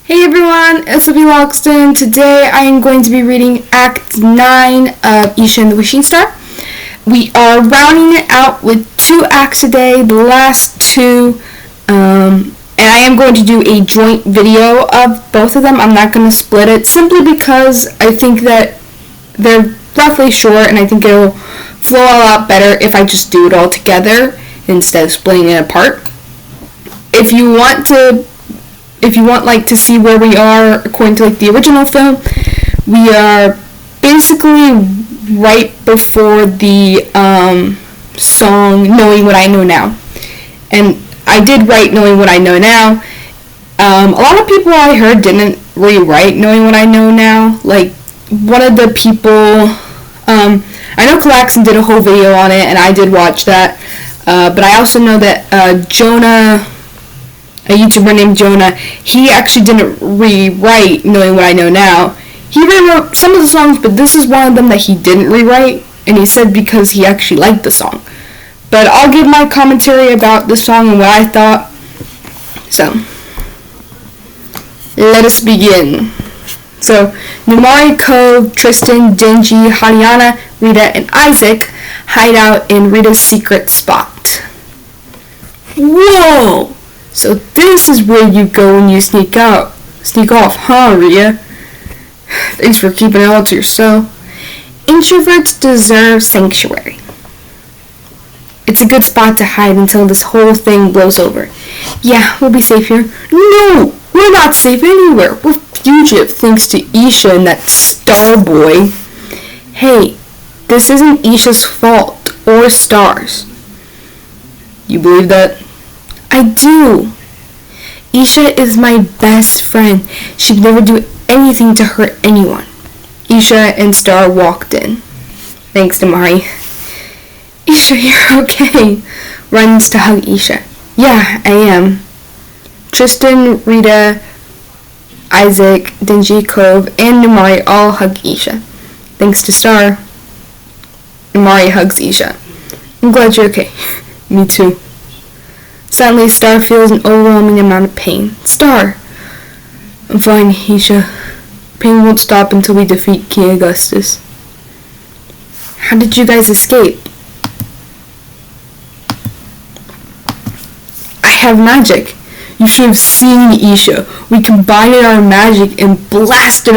Hey everyone, it's Libby Logston. Today I am going to be reading Act 9 of Eisha and the Wishing Star. We are rounding it out with 2 acts a day, the last 2, and I am going to do a joint video of both of them. I'm not going to split it, simply because I think that they're roughly short, and I think it'll flow a lot better if I just do it all together instead of splitting it apart. If you want to see where we are according to the original film, we are basically right before the song Knowing What I Know Now. And I did write Knowing What I Know Now. A lot of people I heard didn't rewrite Knowing What I Know Now. Like, one of the people, I know Klaxon did a whole video on it, and I did watch that. But I also know that Jonah, a YouTuber named Jonah, he actually didn't rewrite Knowing What I Know Now. He rewrote some of the songs, but this is one of them that he didn't rewrite, and he said because he actually liked the song. But I'll give my commentary about the song and what I thought. So, let us begin. So, Numari, Cove, Tristan, Denji, Haryana, Rita, and Isaac hide out in Rita's secret spot. Whoa! So this is where you go when you sneak off, huh, Rita? Thanks for keeping it all to yourself. Introverts deserve sanctuary. It's a good spot to hide until this whole thing blows over. Yeah, we'll be safe here. No, we're not safe anywhere. We're fugitive thanks to Eisha and that star boy. Hey, this isn't Eisha's fault or Star's. You believe that? I do. Eisha is my best friend. She'd never do anything to hurt anyone. Eisha and Star walked in. Thanks, Numari. Eisha, you're okay. Runs to hug Eisha. Yeah, I am. Tristan, Rita, Isaac, Denji, Cove, and Numari all hug Eisha. Thanks to Star. Numari hugs Eisha. I'm glad you're okay. Me too. Suddenly, Star feels an overwhelming amount of pain. Star! I'm fine, Eisha. Pain won't stop until we defeat King Augustus. How did you guys escape? I have magic. You should have seen Eisha. We combined our magic and blasted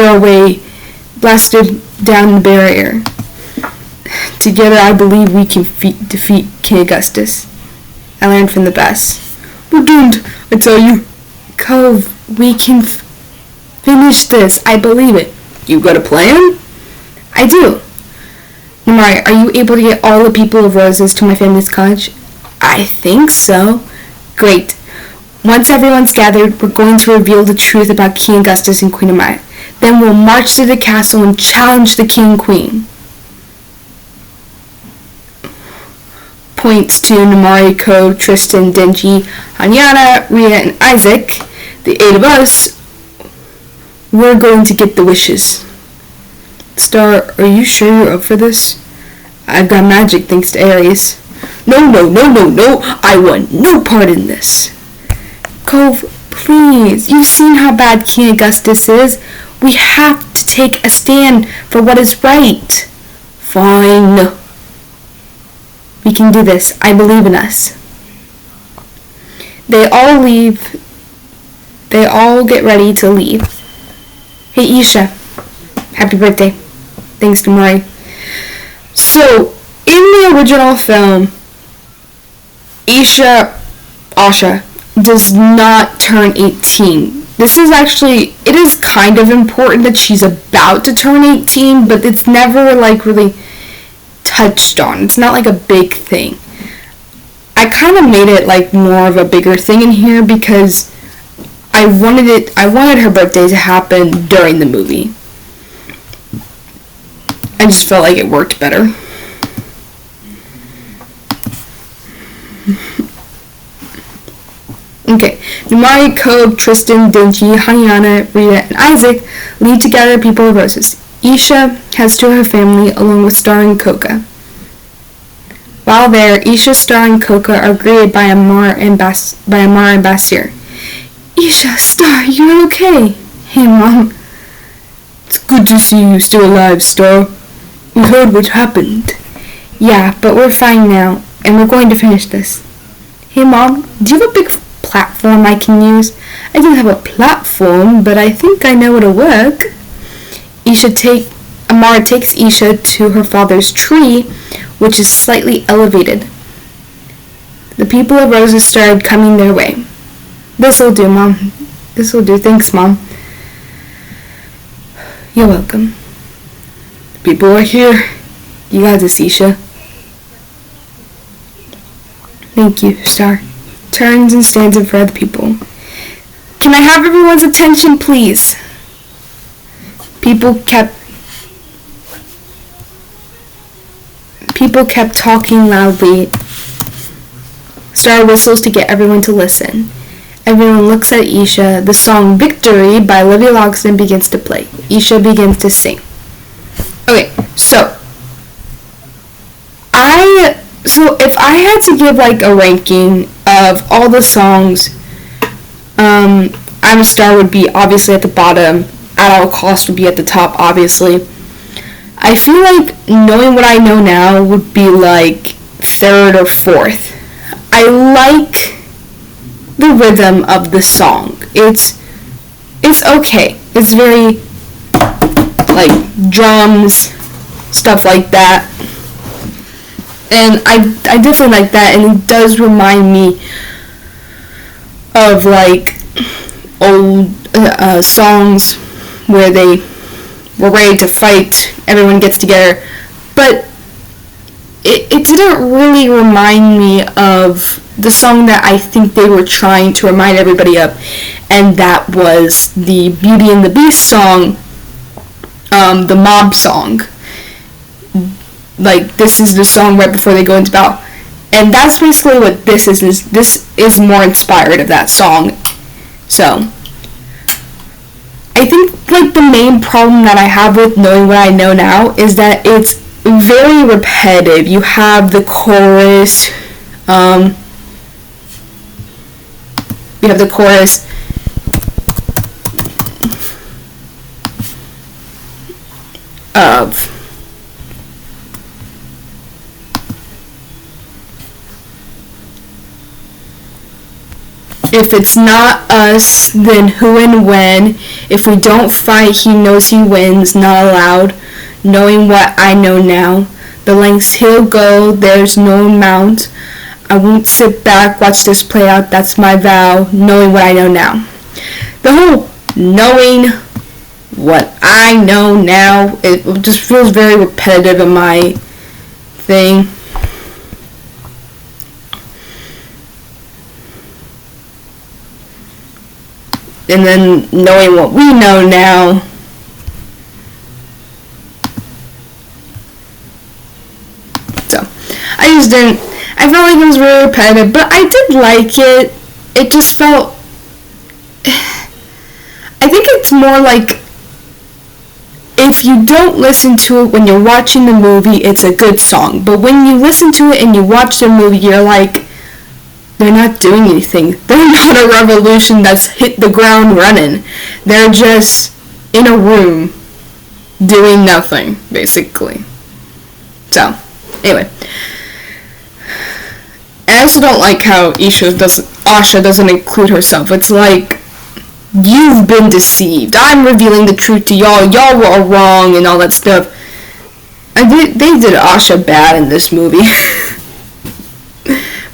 down the barrier. Together, I believe we can defeat King Augustus. I learned from the best. We're doomed, I tell you. Cove, we can finish this. I believe it. You got a plan? I do. Numari, are you able to get all the people of Roses to my family's cottage? I think so. Great. Once everyone's gathered, we're going to reveal the truth about King Augustus and Queen Amaya. Then we'll march to the castle and challenge the king and queen. Points to Numari, Code, Tristan, Denji, Haryana, Rita, and Isaac, the 8 of us. We're going to get the wishes. Star, are you sure you're up for this? I've got magic thanks to Ares. No, I want no part in this. Cove, please, you've seen how bad King Augustus is. We have to take a stand for what is right. Fine. We can do this. I believe in us. They all leave. They all get ready to leave. Hey, Eisha. Happy birthday. Thanks to Numari. So, in the original film, Asha does not turn 18. This is actually, it is kind of important that she's about to turn 18, but it's never really touched on. It's not a big thing. I kind of made it more of a bigger thing in here because I wanted her birthday to happen during the movie. I just felt like it worked better. Okay, Numari, Code, Tristan, Denji, Haryana, Rita, and Isaac lead to gather people of Roses. Eisha heads to her family along with Star and Coca. While there, Eisha, Star, and Coca are greeted by Amar and Basir. Eisha, Star, you're okay. Hey, Mom. It's good to see you still alive, Star. We heard what happened. Yeah, but we're fine now, and we're going to finish this. Hey, Mom, do you have a big platform I can use? I don't have a platform, but I think I know it'll work. Amara takes Eisha to her father's tree, which is slightly elevated. The people of Roses started coming their way. This'll do, Mom. This'll do. Thanks, Mom. You're welcome. The people are here. You got this, Eisha. Thank you, Star. Turns and stands in front of the people. Can I have everyone's attention, please? People kept talking loudly. Star whistles to get everyone to listen. Everyone looks at Eisha. The song Victory by Olivia Logsdon begins to play. Eisha begins to sing. Okay, so if I had to give like a ranking of all the songs, I'm a Star would be obviously at the bottom. At All Costs would be at the top, obviously. I feel like Knowing What I Know Now would be like third or fourth. I like the rhythm of the song. It's okay. It's very like drums, stuff like that. And I definitely like that, and it does remind me of like old songs where they were ready to fight, everyone gets together, but it didn't really remind me of the song that I think they were trying to remind everybody of, and that was the Beauty and the Beast song, the mob song. Like, this is the song right before they go into battle. And that's basically what this is. This is more inspired of that song. So, I think, like, the main problem that I have with Knowing What I Know Now is that it's very repetitive. You have the chorus, of if it's not us, then who and when? If we don't fight, he knows he wins, not allowed. Knowing what I know now. The lengths he'll go, there's no amount. I won't sit back, watch this play out, that's my vow. Knowing what I know now. The whole knowing what I know now, it just feels very repetitive in my thing. And then knowing what we know now. So, I felt like it was really repetitive, but I did like it. It just felt, I think it's more like, if you don't listen to it when you're watching the movie, it's a good song. But when you listen to it and you watch the movie, you're like, they're not doing anything. They're not a revolution that's hit the ground running. They're just in a room doing nothing, basically. So, anyway. I also don't like how Asha doesn't include herself. It's like, you've been deceived. I'm revealing the truth to y'all. Y'all were wrong and all that stuff. They did Asha bad in this movie.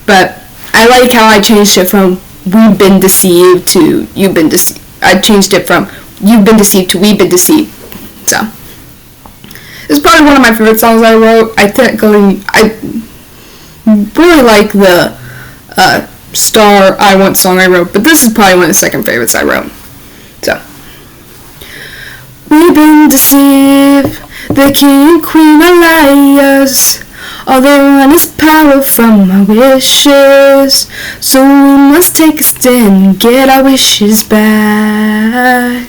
But I like how I changed it from we've been deceived to you've been deceived. I changed it from you've been deceived to we've been deceived. So, it's probably one of my favorite songs I wrote. I really like the Star I Want song I wrote, but this is probably one of the second favorites I wrote. So, we've been deceived, the king and queen are liars. All they want is power from our wishes. So we must take a stand and get our wishes back.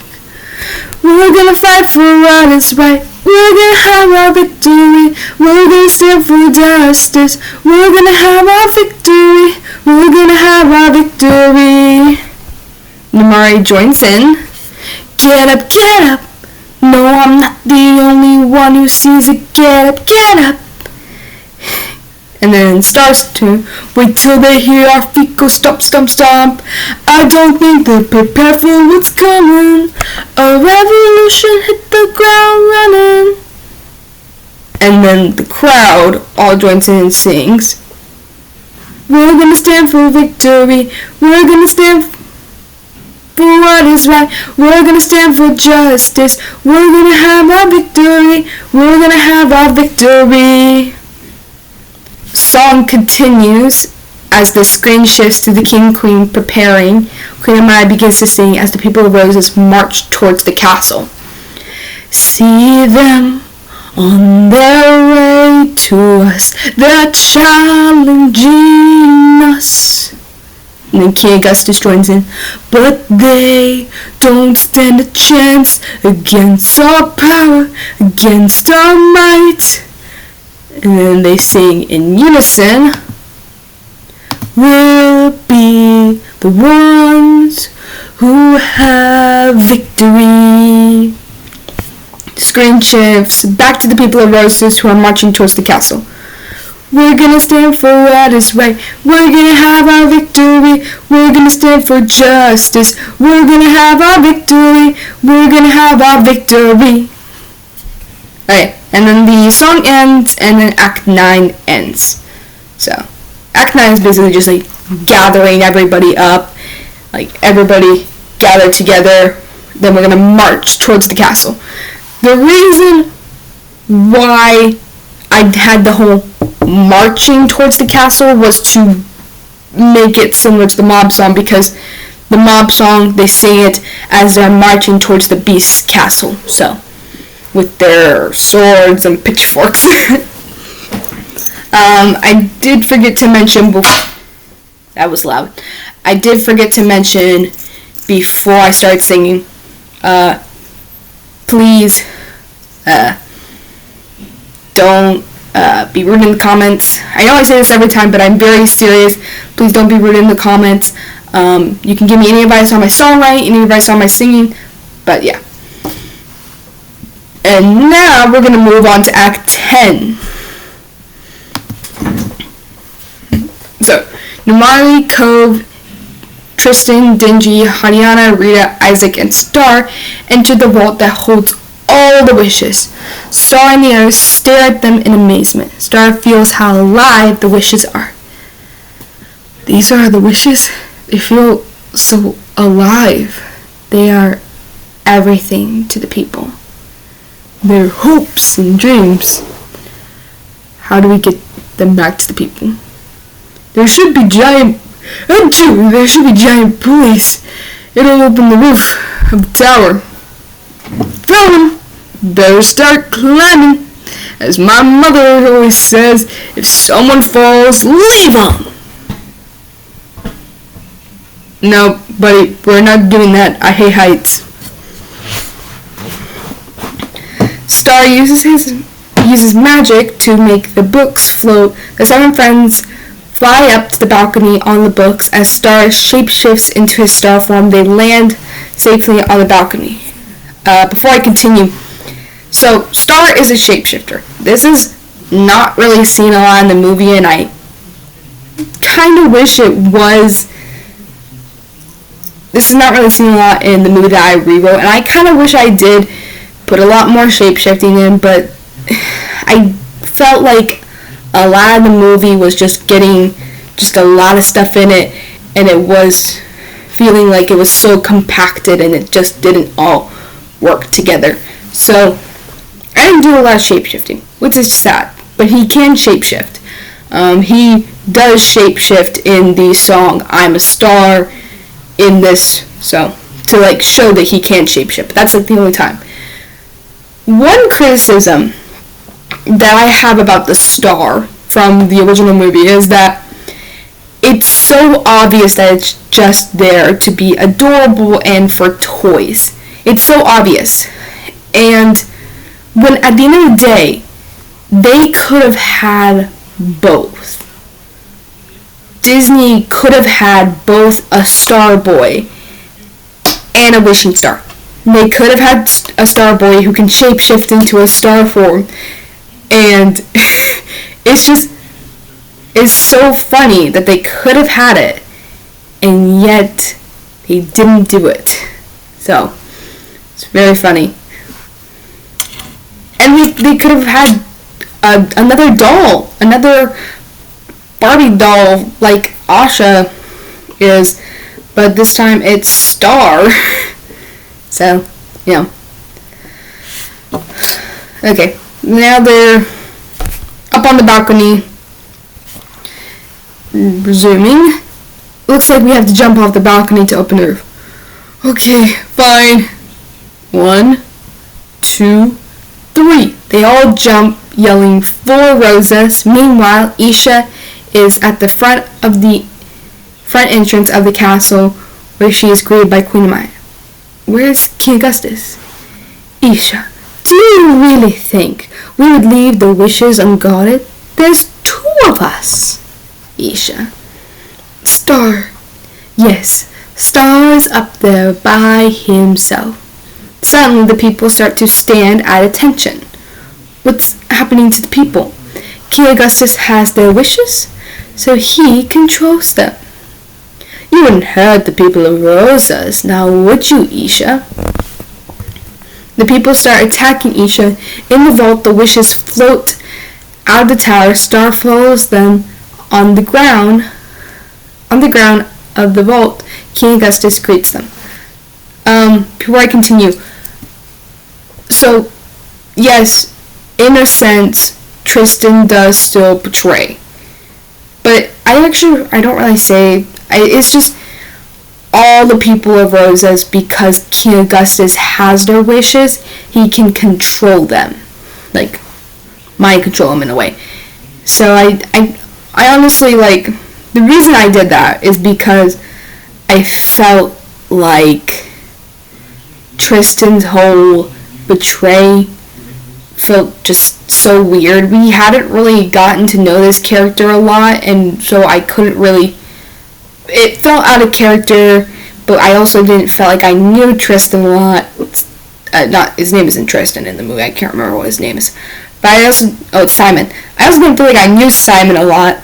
We're gonna fight for what is right. We're gonna have our victory. We're gonna stand for justice. We're gonna have our victory. We're gonna have our victory. Namari joins in. Get up, get up. No, I'm not the only one who sees it. Get up, get up. And then Star's turn. Wait till they hear our feet go stomp, stomp, stomp. I don't think they're prepared for what's coming. A revolution hit the ground running. And then the crowd all joins in and sings. We're gonna stand for victory. We're gonna stand for what is right. We're gonna stand for justice. We're gonna have our victory. We're gonna have our victory. Song continues as the screen shifts to the king and queen preparing. Queen Amaya begins to sing as the people of roses march towards the castle. See them on their way to us, they're challenging us. And then King Augustus joins in. But they don't stand a chance against our power, against our might. And then they sing in unison. We'll be the ones who have victory. Screen shifts back to the people of roses who are marching towards the castle. We're gonna stand for what is right. We're gonna have our victory. We're gonna stand for justice. We're gonna have our victory. We're gonna have our victory. Okay, and then the song ends, and then Act 9 ends. So, Act 9 is basically just like gathering everybody up, like everybody gathered together. Then we're gonna march towards the castle. The reason why I had the whole marching towards the castle was to make it similar to the mob song, because the mob song, they sing it as they're marching towards the beast's castle, so with their swords and pitchforks. I did forget to mention that was loud. I did forget to mention before I started singing, please don't be rude in the comments. I know I say this every time, but I'm very serious. Please don't be rude in the comments. You can give me any advice on my songwriting, any advice on my singing, but yeah. And now we're going to move on to Act 10. So, Numari, Cove, Tristan, Dingy, Hadiana, Rita, Isaac, and Star enter the vault that holds all the wishes. Star and the others stare at them in amazement. Star feels how alive the wishes are. These are the wishes? They feel so alive. They are everything to the people. Their hopes and dreams. How do we get them back to the people? There should be giant pulleys. It'll open the roof of the tower. Tell them, better start climbing. As my mother always says, if someone falls, leave them. No, buddy, we're not doing that. I hate heights. Star uses magic to make the books float. The 7 friends fly up to the balcony on the books. As Star shapeshifts into his star form, they land safely on the balcony. Before I continue, so Star is a shapeshifter. This is not really seen a lot in the movie, and I kind of wish it was. This is not really seen a lot in the movie that I rewrote, and I kind of wish I did put a lot more shapeshifting in, but I felt like a lot of the movie was just getting just a lot of stuff in it, and it was feeling like it was so compacted and it just didn't all work together. So I didn't do a lot of shapeshifting, which is sad, but he can shapeshift. He does shapeshift in the song I'm a Star in this, so to like show that he can shapeshift. But that's like the only time. One criticism that I have about the Star from the original movie is that it's so obvious that it's just there to be adorable and for toys. It's so obvious. And when at the end of the day, they could have had both. Disney could have had both a Star Boy and a Wishing Star. They could have had a star boy who can shapeshift into a star form, and it's so funny that they could have had it, and yet they didn't do it. So it's very funny. And they could have had another doll, another Barbie doll like Eisha is, but this time it's Star. So, Okay, now they're up on the balcony, resuming. Looks like we have to jump off the balcony to open the roof. Okay, fine. 1, 2, 3. They all jump, yelling 4 roses. Meanwhile, Eisha is at the front entrance of the castle, where she is greeted by Queen Amaya. Where's King Augustus? Eisha, do you really think we would leave the wishes unguarded? There's 2 of us. Eisha. Star. Yes, Star's up there by himself. Suddenly the people start to stand at attention. What's happening to the people? King Augustus has their wishes, so he controls them. You wouldn't hurt the people of Rosas, now would you, Eisha? The people start attacking Eisha. In the vault, the wishes float out of the tower. Star follows them on the ground of the vault. King Augustus greets them. Before I continue, so yes, in a sense, Tristan does still betray, but I don't really say. It's just all the people of Rosas, because King Augustus has their wishes, he can control them, like mind control them in a way. So I honestly, like, the reason I did that is because I felt like Tristan's whole betray felt just so weird. We hadn't really gotten to know this character a lot, and so I couldn't really. It felt out of character, but I also didn't feel like I knew Tristan a lot. His name isn't Tristan in the movie. I can't remember what his name is. But it's Simon. I also didn't feel like I knew Simon a lot,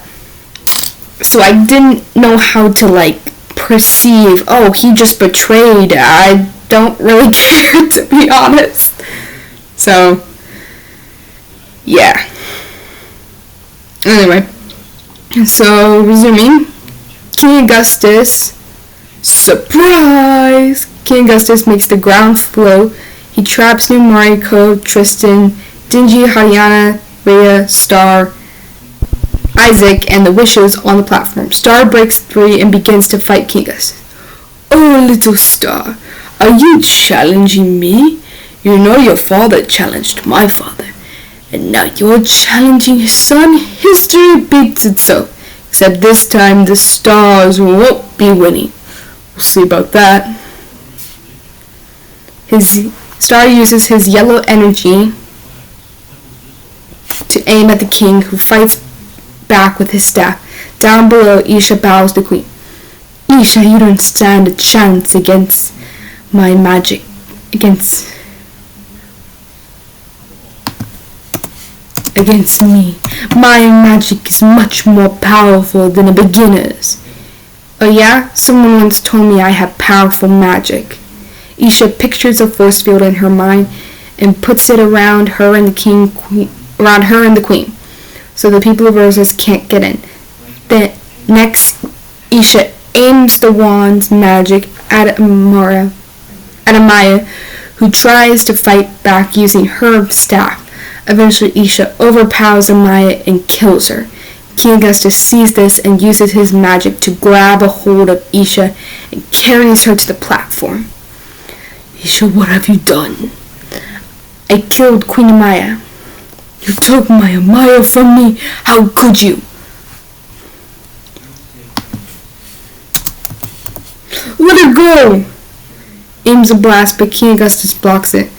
so I didn't know how to, like, perceive, oh, he just betrayed. I don't really care, to be honest. So, yeah. Anyway, so resuming. King Augustus, surprise! King Augustus makes the ground flow. He traps new Mariko, Tristan, Dingy, Haryana, Rhea, Star, Isaac, and the wishes on the platform. Star breaks free and begins to fight King Augustus. Oh, little Star, are you challenging me? You know your father challenged my father, and now you're challenging his son. History beats itself. Except this time the Stars won't be winning. We'll see about that. Star uses his yellow energy to aim at the king, who fights back with his staff. Down below, Eisha bows to the queen. Eisha, you don't stand a chance against my magic. Against me. My magic is much more powerful than a beginner's. Oh yeah? Someone once told me I have powerful magic. Eisha pictures a force field in her mind and puts it around her and the queen, so the people of Rosas can't get in. Then next, Eisha aims the wand's magic at Amaya, who tries to fight back using her staff. Eventually, Eisha overpowers Amaya and kills her. King Augustus sees this and uses his magic to grab a hold of Eisha and carries her to the platform. Eisha, what have you done? I killed Queen Amaya. You took my Amaya from me. How could you? Let her go! Aims a blast, but King Augustus blocks it.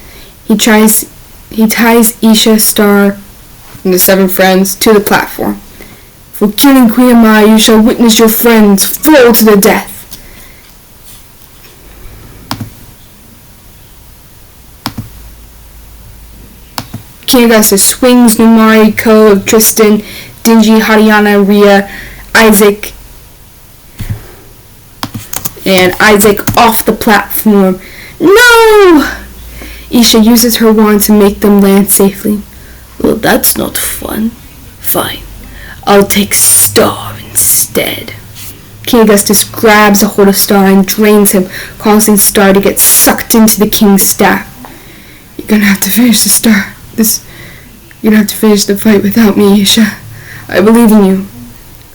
He ties Eisha, Star, and the 7 friends to the platform. For killing Queen Amaya, you shall witness your friends fall to their death. King Augustus swings Numari, Ko, Tristan, Dingy, Haryana, Rhea, Isaac, and Isaac off the platform. No! Eisha uses her wand to make them land safely. Well, that's not fun. Fine. I'll take Star instead. King Augustus grabs a hold of Star and drains him, causing Star to get sucked into the king's staff. You're gonna have to finish the You're gonna have to finish the fight without me, Eisha. I believe in you.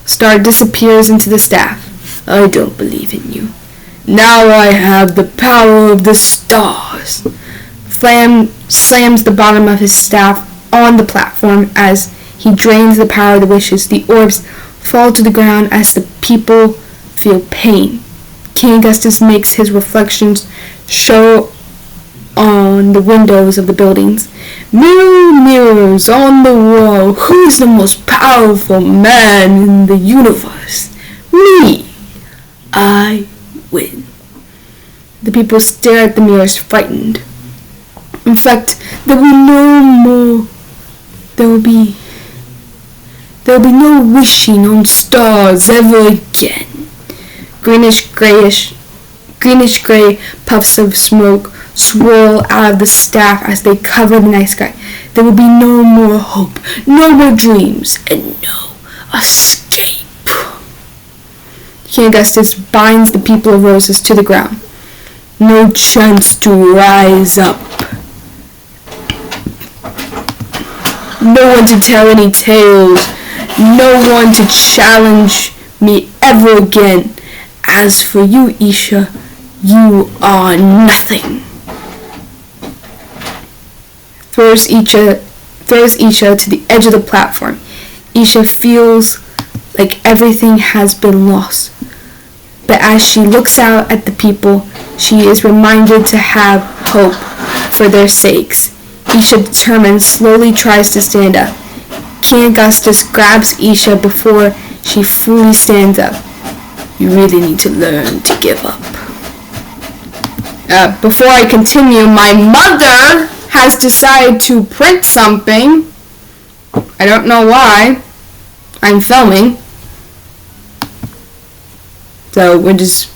Star disappears into the staff. I don't believe in you. Now I have the power of the stars. Flam slams the bottom of his staff on the platform as he drains the power of the wishes. The orbs fall to the ground as the people feel pain. King Augustus makes his reflections show on the windows of the buildings. Mirror, mirrors on the wall, who's the most powerful man in the universe? Me! I win. The people stare at the mirrors, frightened. In fact, there will be no wishing on stars ever again. Greenish gray puffs of smoke swirl out of the staff as they cover the night sky. There will be no more hope, no more dreams, and no escape. King Augustus binds the people of Roses to the ground. No chance to rise up. No one to tell any tales. No one to challenge me ever again. As for you, Eisha, you are nothing. Throws Eisha to the edge of the platform. Eisha feels like everything has been lost. But as she looks out at the people, she is reminded to have hope for their sakes. Eisha, determined, slowly tries to stand up. King Augustus grabs Eisha before she fully stands up. You really need to learn to give up. Before I continue, my mother has decided to print something. I don't know why. I'm filming. So we're just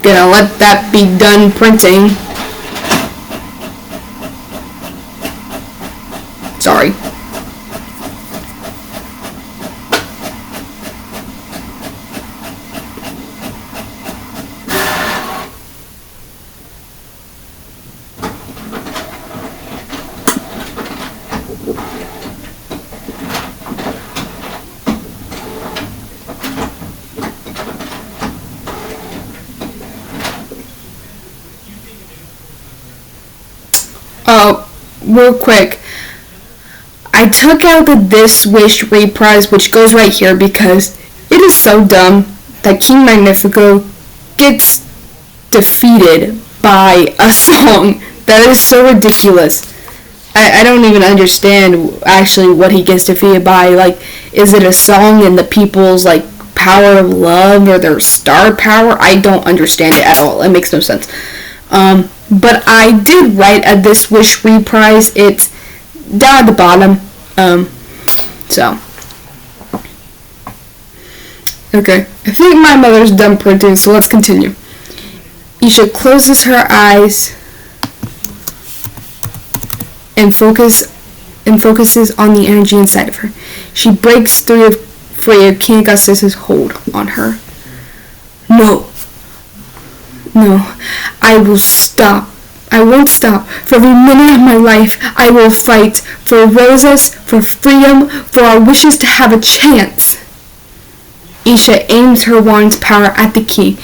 gonna let that be done printing. Sorry. Real quick, I took out the This Wish reprise, which goes right here, because it is so dumb that King Magnifico gets defeated by a song. That is so ridiculous. I don't even understand actually what he gets defeated by. Like, is it a song in the people's like power of love or their star power? I don't understand it at all. It makes no sense. But I did write a This Wish reprise. It's down at the bottom. So. Okay. I think my mother's done printing, so let's continue. Eisha closes her eyes and focuses on the energy inside of her. She breaks free of King Augustus' hold on her. No, I will stop. I won't stop. For every minute of my life, I will fight for Roses, for freedom, for our wishes to have a chance. Eisha aims her wand's power at the King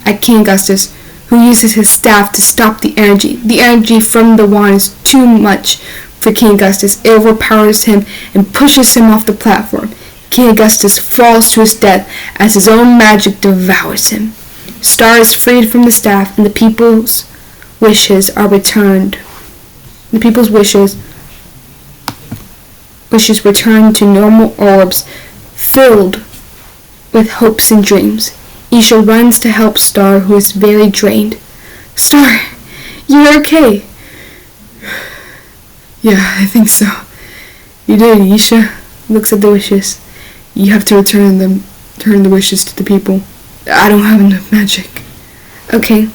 Augustus, who uses his staff to stop the energy. The energy from the wand is too much for King Augustus. It overpowers him and pushes him off the platform. King Augustus falls to his death as his own magic devours him. Star is freed from the staff, and the people's wishes are returned. The people's wishes return to normal orbs filled with hopes and dreams. Eisha runs to help Star, who is very drained. Star, you're okay. Yeah, I think so. You did, Eisha. Looks at the wishes. You have to return the wishes to the people. I don't have enough magic. Okay.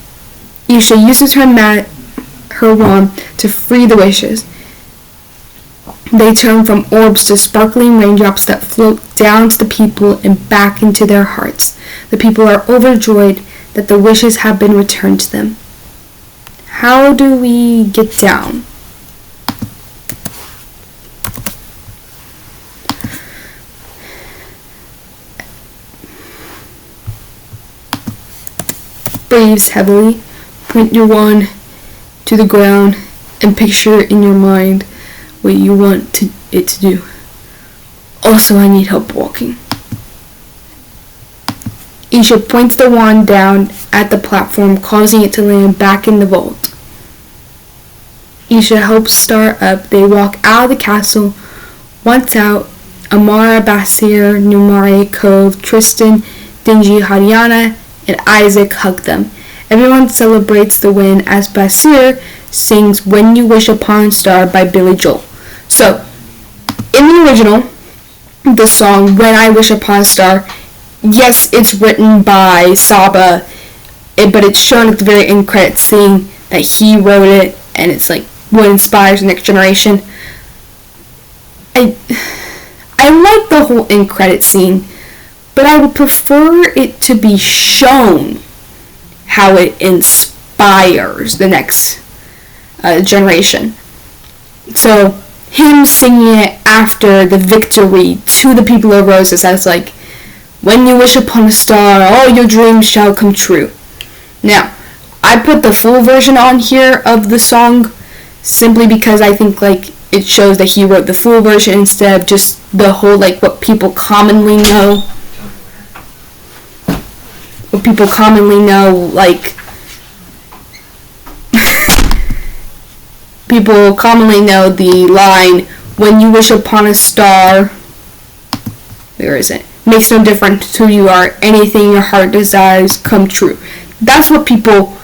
Eisha uses her wand to free the wishes. They turn from orbs to sparkling raindrops that float down to the people and back into their hearts. The people are overjoyed that the wishes have been returned to them. How do we get down? Breathes heavily. Point your wand to the ground and picture in your mind what you want it to do. Also, I need help walking. Eisha points the wand down at the platform, causing it to land back in the vault. Eisha helps Star up. They walk out of the castle. Once out, Amara, Basir, Numare, Cove, Tristan, Dingy, Haryana, and Isaac hug them. Everyone celebrates the win as Basir sings When You Wish Upon a Star by Billy Joel. So, in the original, the song When I Wish Upon a Star, yes, it's written by Saba, but it's shown at the very end credits scene that he wrote it, and it's like what inspires the next generation. I like the whole end credit scene, but I would prefer it to be shown how it inspires the next generation. So him singing it after the victory to the people of Roses, that's like, when you wish upon a star, all your dreams shall come true. Now, I put the full version on here of the song simply because I think like it shows that he wrote the full version instead of just the whole like what people commonly know. What people commonly know, like people commonly know the line, when you wish upon a star, where is it? Makes no difference who you are, anything your heart desires come true. That's what people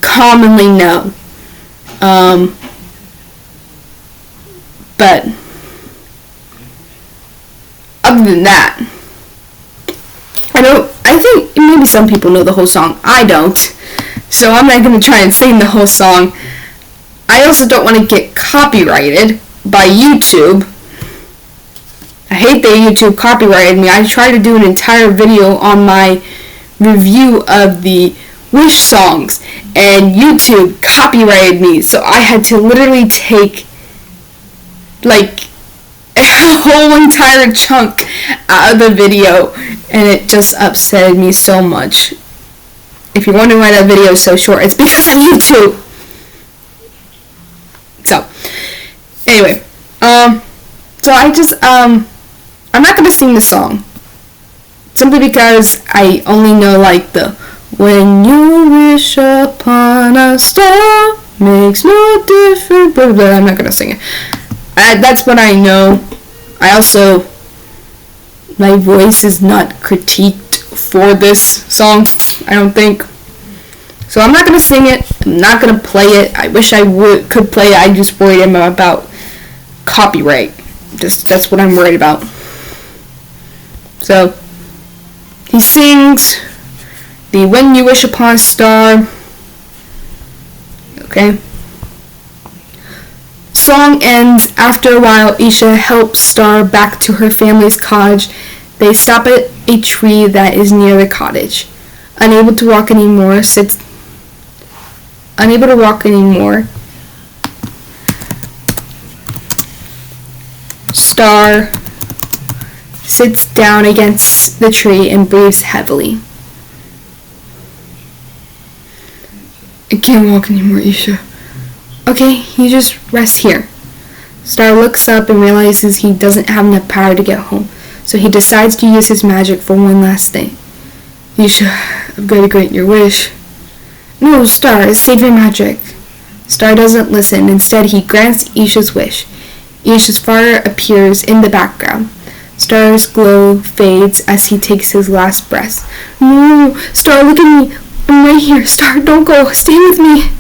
commonly know. But other than that, I think maybe some people know the whole song. I don't. So I'm not going to try and sing the whole song. I also don't want to get copyrighted by YouTube. I hate that YouTube copyrighted me. I tried to do an entire video on my review of the Wish songs, and YouTube copyrighted me, so I had to literally take like a whole entire chunk out of the video, and it just upset me so much. If you're wondering why that video is so short, it's because of YouTube. So, anyway, so I'm not gonna sing the song, simply because I only know like the when you wish upon a star makes no difference, blah, blah, blah. I'm not gonna sing it. That's what I know. I also, my voice is not critiqued for this song, I don't think. So I'm not gonna sing it. I'm not gonna play it. I wish I could play it. I just worried about copyright. That's what I'm worried about. So he sings the When You Wish Upon a Star. Okay. Song ends. After a while, Eisha helps Star back to her family's cottage. They stop at a tree that is near the cottage. Unable to walk anymore, Star sits down against the tree and breathes heavily. I can't walk anymore, Eisha. Okay, you just rest here. Star looks up and realizes he doesn't have enough power to get home, so he decides to use his magic for one last thing. Eisha, I've got to grant your wish. No, Star, save your magic. Star doesn't listen. Instead, he grants Eisha's wish. Eisha's fire appears in the background. Star's glow fades as he takes his last breath. No, Star, look at me. I'm right here. Star, don't go. Stay with me.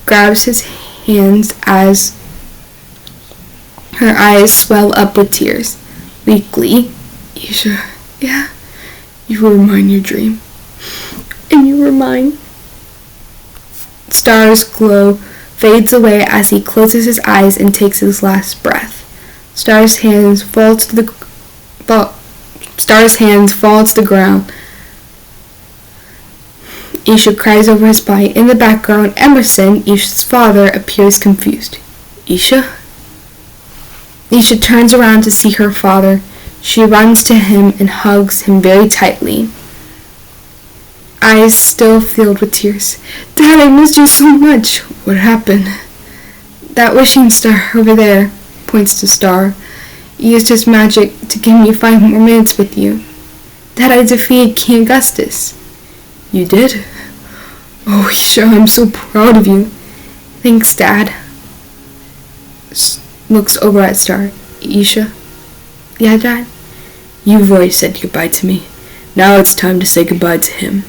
Grabs his hands as her eyes swell up with tears. Weakly, Eisha, yeah, you were mine, your dream. And you were mine. Star's glow fades away as he closes his eyes and takes his last breath. Star's hands fall to the ground. Eisha cries over his body. In the background, Emerson, Eisha's father, appears confused. Eisha? Eisha turns around to see her father. She runs to him and hugs him very tightly, eyes still filled with tears. Dad, I missed you so much. What happened? That wishing star over there, points to Star, used his magic to give me 5 more minutes with you. Dad, I defeated King Augustus. You did? Oh, Eisha, I'm so proud of you. Thanks, Dad. Looks over at Star. Eisha? Yeah, Dad? You've already said goodbye to me. Now it's time to say goodbye to him.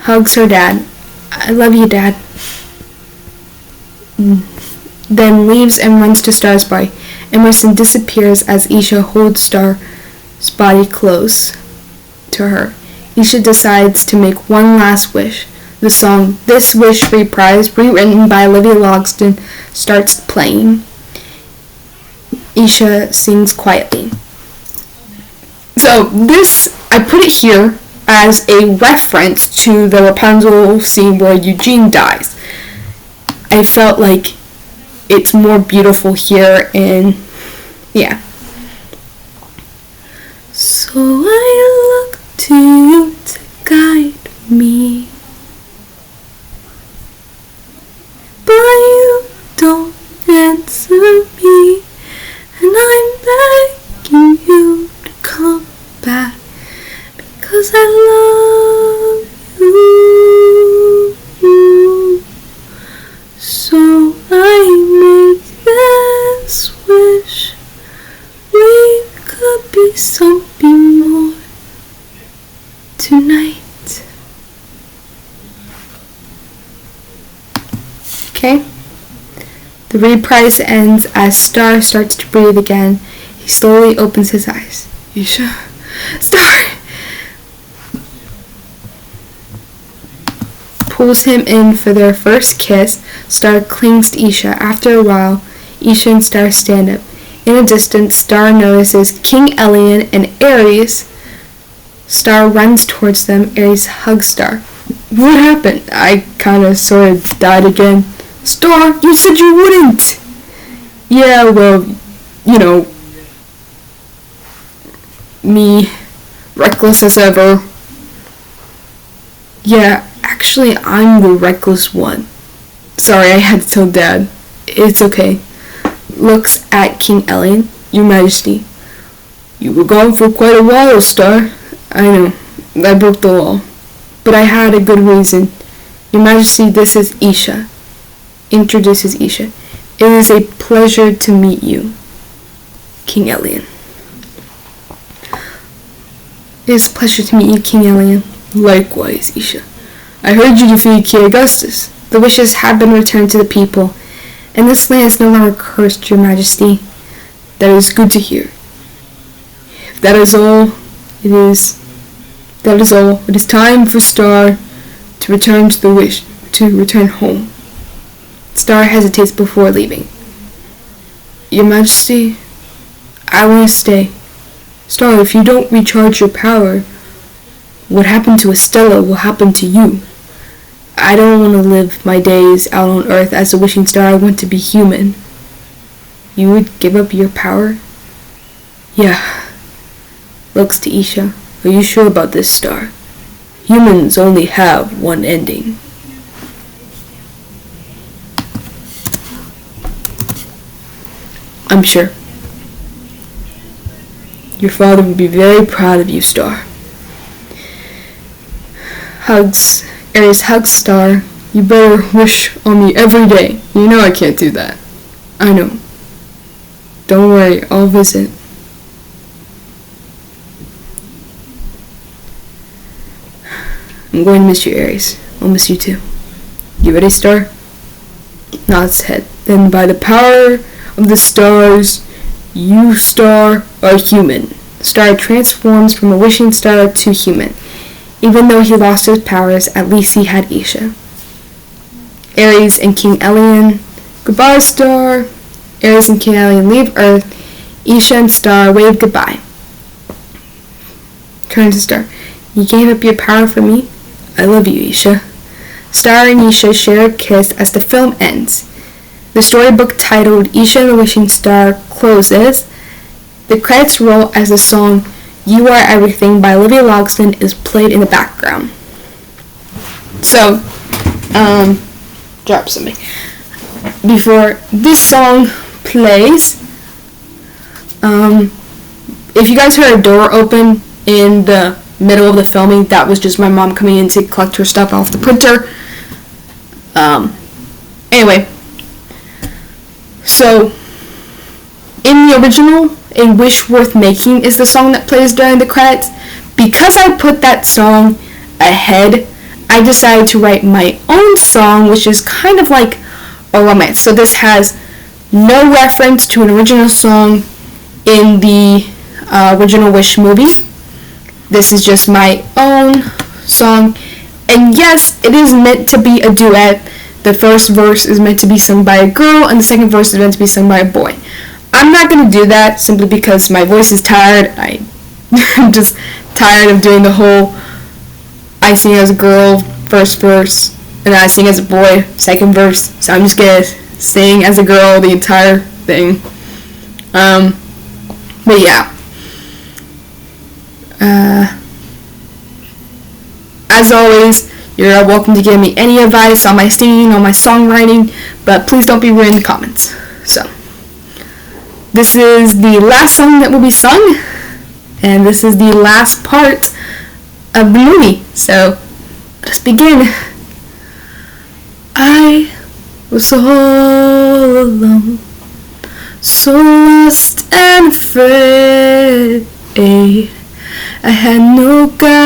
Hugs her dad. I love you, Dad. Then leaves and runs to Star's body. Emerson disappears as Eisha holds Star's body close to her. Eisha decides to make one last wish. The song This Wish Reprised, rewritten by Olivia Logsdon, starts playing. Eisha sings quietly. So this, I put it here as a reference to the Rapunzel scene where Eugene dies. I felt like it's more beautiful here, and yeah. So I look to you to guide me, but you don't answer me, and I'm begging you to come back, because I love you. So I make this wish, we could be something more tonight. Okay? The reprise ends as Star starts to breathe again. He slowly opens his eyes. Eisha? Star! Pulls him in for their first kiss. Star clings to Eisha. After a while, Eisha and Star stand up. In the distance, Star notices King Elian and Ares. Star runs towards them. Ares hugs Star. What happened? I kinda sorta died again. Star, you said you wouldn't! Yeah, well, you know, me, reckless as ever. Yeah, actually, I'm the reckless one. Sorry, I had to tell Dad. It's okay. Looks at King Elian. Your Majesty. You were gone for quite a while, Star. I know. I broke the law. But I had a good reason. Your Majesty, this is Eisha. Introduces Eisha. It is a pleasure to meet you, King Elian. It is a pleasure to meet you, King Elian. Likewise, Eisha. I heard you defeated King Augustus. The wishes have been returned to the people, and this land is no longer cursed, Your Majesty. That is good to hear. If that is all, it is time for Star to return home. Star hesitates before leaving. Your Majesty, I want to stay. Star, if you don't recharge your power, what happened to Estella will happen to you. I don't want to live my days out on Earth as a wishing star. I want to be human. You would give up your power? Yeah. Looks to Eisha. Are you sure about this, Star? Humans only have one ending. I'm sure. Your father would be very proud of you, Star. Ares hugs Star. You better wish on me every day. You know I can't do that. I know. Don't worry, I'll visit. I'm going to miss you, Ares. I'll miss you too. You ready, Star? nods his head. Then by the power of the stars, you, star, are human. Star transforms from a wishing star to human. Even though he lost his powers, at least he had Eisha. Ares and King Elion. Goodbye, Star. Ares and King Elion leave Earth. Eisha and Star wave goodbye. Turn to Star. You gave up your power for me? I love you, Eisha. Star and Eisha share a kiss as the film ends. The storybook titled Eisha and the Wishing Star closes. The credits roll as the song You Are Everything by Olivia Logsdon is played in the background. So, drop something. Before this song plays, if you guys heard a door open in the middle of the filming, that was just my mom coming in to collect her stuff off the printer. Anyway, so in the original, A Wish Worth Making is the song that plays during the credits. Because I put that song ahead, I decided to write my own song, which is kind of like a romance. So this has no reference to an original song in the original Wish movie. This is just my own song. And yes, it is meant to be a duet. The first verse is meant to be sung by a girl, and the second verse is meant to be sung by a boy. I'm not going to do that simply because my voice is tired. I'm just tired of doing the whole I sing as a girl, first verse, and then I sing as a boy, second verse. So I'm just going to sing as a girl the entire thing. But yeah. As always, you're welcome to give me any advice on my singing, on my songwriting, but please don't be rude in the comments. So, this is the last song that will be sung, and this is the last part of the movie. So, let's begin. I was all alone, so lost and afraid. I had no guidance.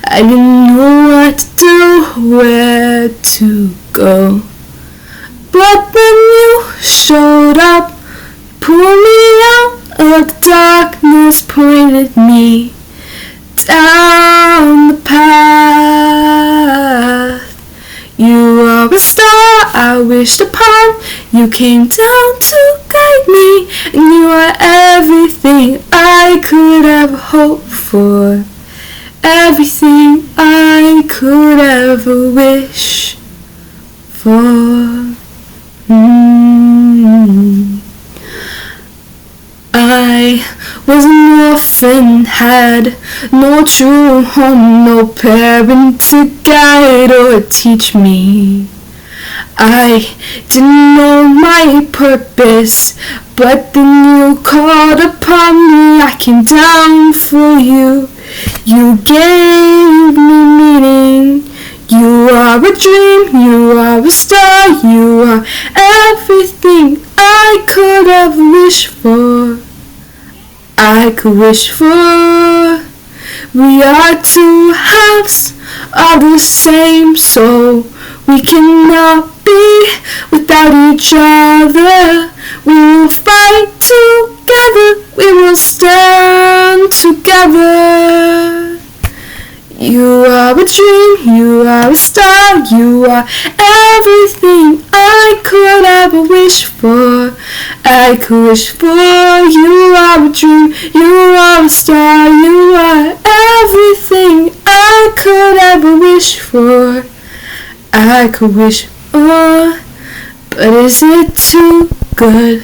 I didn't know what to do, where to go. But then you showed up, pulled me out of the darkness, pointed me down the path. You are a star I wished upon. You came down to guide me, and you are everything I could ever hope for, everything I could ever wish for. I was an orphan, had no true home, no parent to guide or teach me. I didn't know my purpose, but then you called upon me. I came down for you. You gave me meaning. You are a dream, you are a star, you are everything I could ever wish for. I could wish for. We are two halves of the same soul. We cannot be without each other. We will fight together. We will stand together. You are a dream, you are a star, you are everything I could ever wish for. I could wish for. You are a dream, you are a star, you are everything I could ever wish for. I could wish for, but is it too good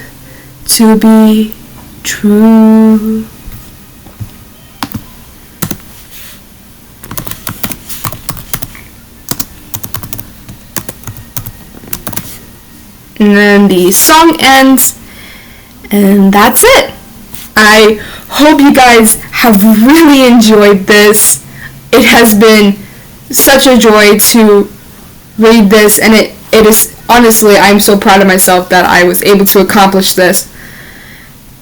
to be true? And then the song ends, and that's it. I hope you guys have really enjoyed this. It has been such a joy to read this, and it is, honestly, I'm so proud of myself that I was able to accomplish this.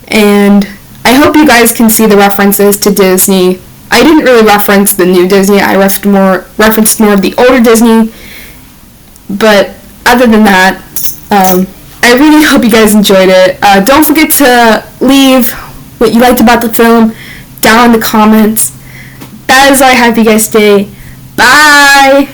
And I hope you guys can see the references to Disney. I didn't really reference the new Disney. I referenced more of the older Disney. But other than that, I really hope you guys enjoyed it. Don't forget to leave what you liked about the film down in the comments. That is all I have for you guys today. Bye!